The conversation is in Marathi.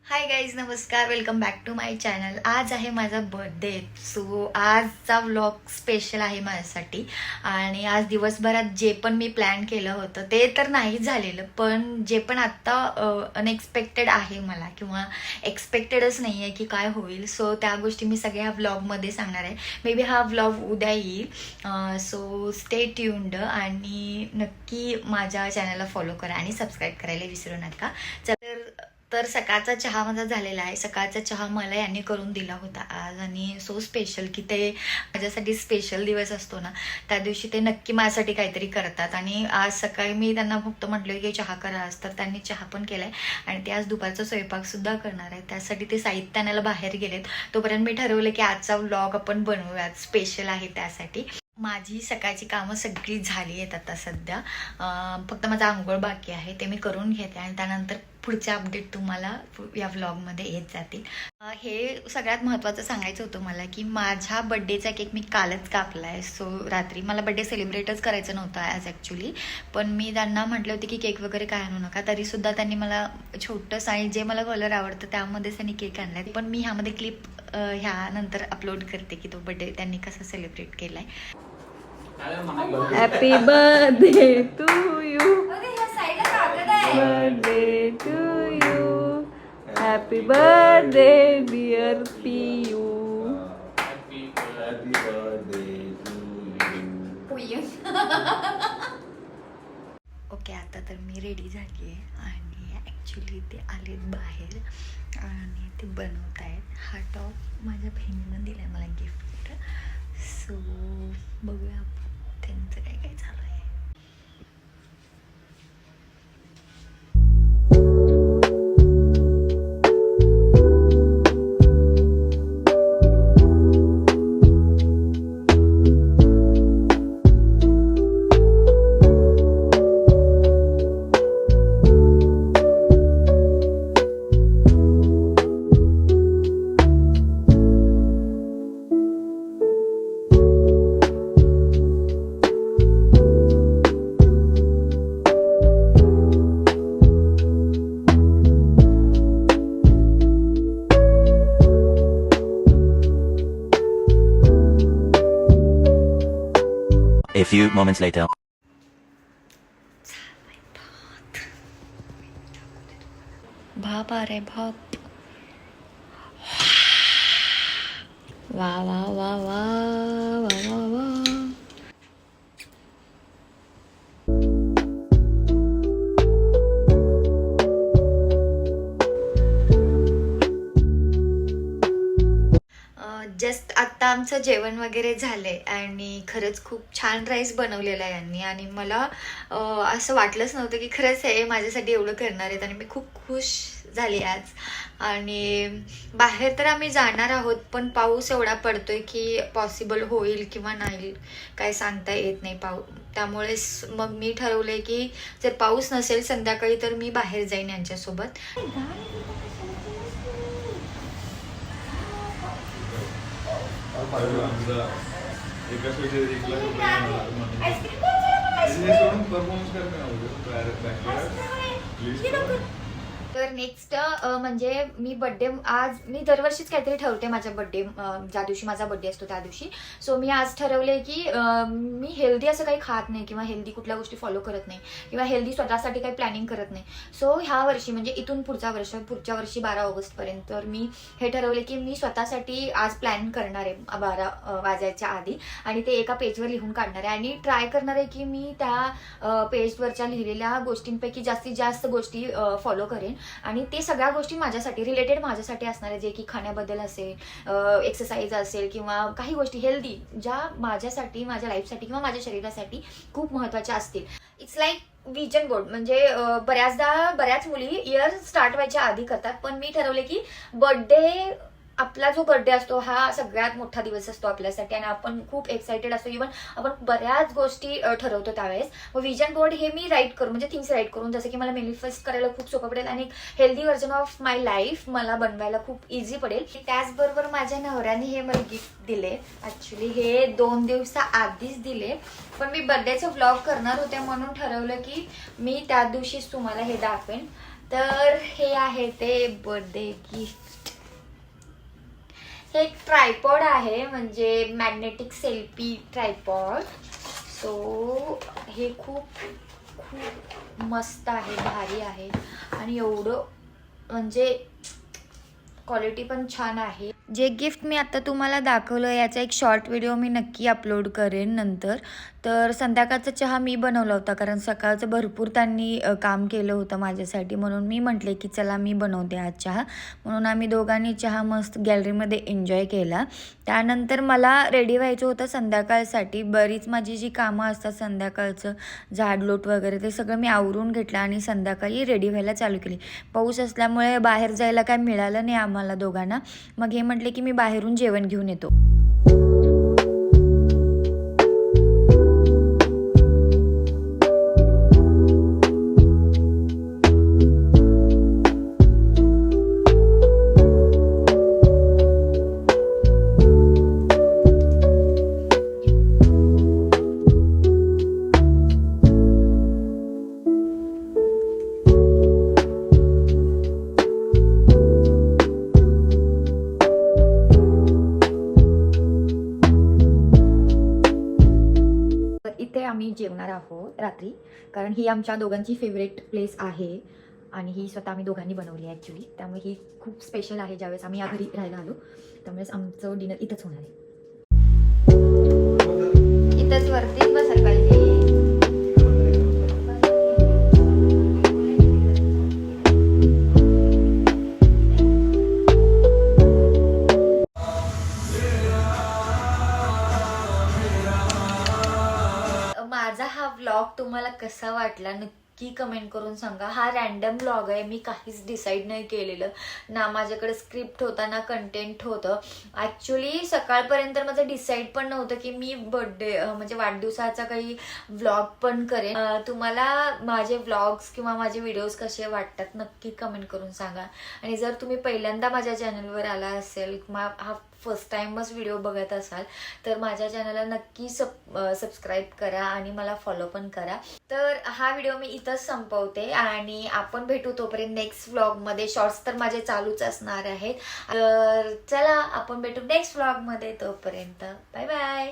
हाय गाईज, नमस्कार. Welcome back to my channel. आज आहे माझा बर्थडे. सो आजचा व्लॉग स्पेशल आहे माझ्यासाठी. आणि आज दिवसभरात जे पण मी प्लॅन केलं होतं ते तर नाही झालेलं, पण जे पण आत्ता अनएक्सपेक्टेड आहे मला, किंवा एक्सपेक्टेडच नाही आहे की काय होईल, सो त्या गोष्टी मी सगळ्या व्लॉगमध्ये सांगणार आहे. मे बी हा व्लॉग उद्या येईल. सो स्टे ट्यून्ड आणि नक्की माझ्या चॅनलला फॉलो करा आणि सबस्क्राईब करायला विसरू नका. तर सकाळचा चहा माझा झालेला आहे. सकाळचा चहा मला यांनी करून दिला होता आज, आणि सो स्पेशल की ते माझ्यासाठी स्पेशल दिवस असतो ना, त्या दिवशी ते नक्की माझ्यासाठी काहीतरी करतात. आणि आज सकाळी मी त्यांना फक्त म्हटलं की चहा करा आज, तर त्यांनी चहा पण केलाय आणि ते आज दुपारचा स्वयंपाकसुद्धा करणार आहे. त्यासाठी ते साहित्य आणायला बाहेर गेलेत. तोपर्यंत मी ठरवलं की आजचा व्लॉग आपण बनवूयात, स्पेशल आहे त्यासाठी. माझी सकाळची कामं सगळी झाली आहेत आता सध्या. फक्त माझा आंघोळ बाकी आहे, ते मी करून घेते आणि त्यानंतर पुढचे अपडेट तुम्हाला या व्लॉगमध्ये येत जातील. हे सगळ्यात महत्त्वाचं सांगायचं होतं मला की माझ्या बड्डेचा केक मी कालच कापला आहे. सो रात्री मला बड्डे सेलिब्रेटच करायचं नव्हतं ॲज ॲक्च्युली, पण मी त्यांना म्हटले होते की केक वगैरे काय आणू नका. तरीसुद्धा त्यांनी मला छोटं साईज, जे मला कलर आवडतं त्यामध्येच त्यांनी केक आणला आहे. पण मी ह्यामध्ये क्लिप ह्यानंतर अपलोड करते की तो बड्डे त्यांनी कसा सेलिब्रेट केला आहे. Happy birthday to you, birthday to you, happy birthday dear Piyu. Happy birthday to you. Okay, आता तर मी रेडी झाली आहे आणि ॲक्च्युली ते आलेत बाहेर आणि ते बनवत आहेत. हा टॉप माझ्या बहिणीनं दिला आहे मला गिफ्ट. सो बघूया त्यांचं काय काय चालू आहे. A few moments later. भाप आ रहा है, भाप. वा वा वा वा वा वा वा. जस्ट आत्ता आमचं जेवण वगैरे झालंय आणि खरंच खूप छान राईस बनवलेला आहे यांनी. आणि मला असं वाटलंच नव्हतं की खरंच हे माझ्यासाठी एवढं करणार आहेत, आणि मी खूप खुश झाली आज. आणि बाहेर तर आम्ही जाणार आहोत, पण पाऊस एवढा पडतोय की पॉसिबल होईल किंवा नाही काय सांगता येत नाही त्यामुळेच मग मी ठरवले की जर पाऊस नसेल संध्याकाळी तर मी बाहेर जाईन यांच्यासोबत. तर नेक्स्ट म्हणजे मी बड्डे आज मी दरवर्षीच काहीतरी ठरवते माझ्या बड्डे, ज्या दिवशी माझा बड्डे असतो त्या दिवशी. सो मी आज ठरवले की मी हेल्दी असं काही खात नाही किंवा हेल्दी कुठल्या गोष्टी फॉलो करत नाही किंवा हेल्दी स्वतःसाठी काही प्लॅनिंग करत नाही. सो ह्या वर्षी म्हणजे इथून पुढच्या वर्षी 12 ऑगस्टपर्यंत तर मी हे ठरवले की मी स्वतःसाठी आज प्लॅन करणार आहे 12 वाजायच्या आधी, आणि ते एका पेजवर लिहून काढणार आहे आणि ट्राय करणार आहे की मी त्या पेजवरच्या लिहिलेल्या गोष्टींपैकी जास्तीत जास्त गोष्टी फॉलो करेन. आणि ते सगळ्या गोष्टी माझ्यासाठी रिलेटेड माझ्यासाठी असणार आहे, जे की खाण्याबद्दल असेल, एक्सरसाइज असेल किंवा काही गोष्टी हेल्दी ज्या माझ्यासाठी, माझ्या लाईफसाठी किंवा माझ्या शरीरासाठी खूप महत्त्वाच्या असतील. It's like vision board. म्हणजे बऱ्याच मुली इयर स्टार्ट व्हायच्या आधी करतात, पण मी ठरवले की बर्थडे, आपला जो बर्थडे असतो हा सगळ्यात मोठा दिवस असतो आपल्यासाठी आणि आपण खूप एक्साइटेड असतो. इव्हन आपण बऱ्याच गोष्टी ठरवतो त्यावेळेस. मग विजन बोर्ड हे मी राईट करून, म्हणजे थिंग्स राईट करून, जसं की मला मॅनिफेस्ट करायला खूप सोपं पडेल आणि healthy version of my life मला बनवायला खूप इझी पडेल. त्याचबरोबर माझ्या नवऱ्याने हे मला गिफ्ट दिले. ॲक्च्युली हे 2 दिवसाआधीच दिले, पण मी बर्थडेचं व्लॉग करणार होते म्हणून ठरवलं की मी त्या दिवशीच तुम्हाला हे दाखवेन. तर हे आहे ते बर्थडे गिफ्ट. हे एक ट्रायपॉड आहे, म्हणजे मॅग्नेटिक सेल्फी ट्रायपॉड. सो हे खूप खूप मस्त आहे, भारी आहे आणि एवढं म्हणजे क्वालिटी पण छान आहे. जे गिफ्ट मी आता तुम्हाला दाखवलं याचा एक शॉर्ट व्हिडिओ मी नक्की अपलोड करेन नंतर. तर संध्याकाळचा चहा मी बनवला होता, कारण सकाळचं भरपूर त्यांनी काम केलं होतं माझ्यासाठी, म्हणून मी म्हटले की चला मी बनवते आज चहा. म्हणून आम्ही दोघांनी चहा मस्त गॅलरीमध्ये एन्जॉय केला. त्यानंतर मला रेडी व्हायचं होतं संध्याकाळसाठी. बरीच माझी जी कामं असतात संध्याकाळचं, झाडलोट वगैरे, ते सगळं मी आवरून घेतलं आणि संध्याकाळी रेडी व्हायला चालू केली. पाऊस असल्यामुळे बाहेर जायला काय मिळालं नाही आम्हाला दोघांना. मग हे म्हटले की मी बाहेरून जेवण घेऊन येतो. इथे आम्ही जेवणार आहोत रात्री, कारण ही आमच्या दोघांची फेवरेट प्लेस आहे आणि ही स्वतः आम्ही दोघांनी बनवली आहे ॲक्च्युली. त्यामुळे ही खूप स्पेशल आहे. ज्यावेळेस आम्ही या घरी राहायला आलो त्यामुळेच आमचं डिनर इथंच होणार आहे. इथंच वरतीच बसायला पाहिजे. माझा हा व्लॉग तुम्हाला कसा वाटला नक्की कमेंट करून सांगा. हा रॅन्डम व्लॉग आहे, मी काहीच डिसाईड नाही केलेलं, ना माझ्याकडे स्क्रिप्ट होता ना कंटेंट होतं. ॲक्च्युली सकाळपर्यंत माझं डिसाईड पण नव्हतं की मी बर्थडे म्हणजे वाढदिवसाचा काही व्लॉग पण करेन. तुम्हाला माझे व्लॉग्स किंवा माझे व्हिडिओज कसे वाटतात नक्की कमेंट करून सांगा. आणि जर तुम्ही पहिल्यांदा माझ्या चॅनलवर आला असेल किंवा हा फर्स्ट टाइमच व्हिडिओ बघत असाल तर माझ्या चॅनलला नक्की सबस्क्राईब करा आणि मला फॉलो पण करा. तर हा व्हिडिओ मी इथंच संपवते आणि आपण भेटू तोपर्यंत नेक्स्ट व्लॉगमध्ये. शॉर्ट्स तर माझे चालूच असणार आहेत. तर चला आपण भेटू नेक्स्ट व्लॉगमध्ये. तोपर्यंत बाय बाय.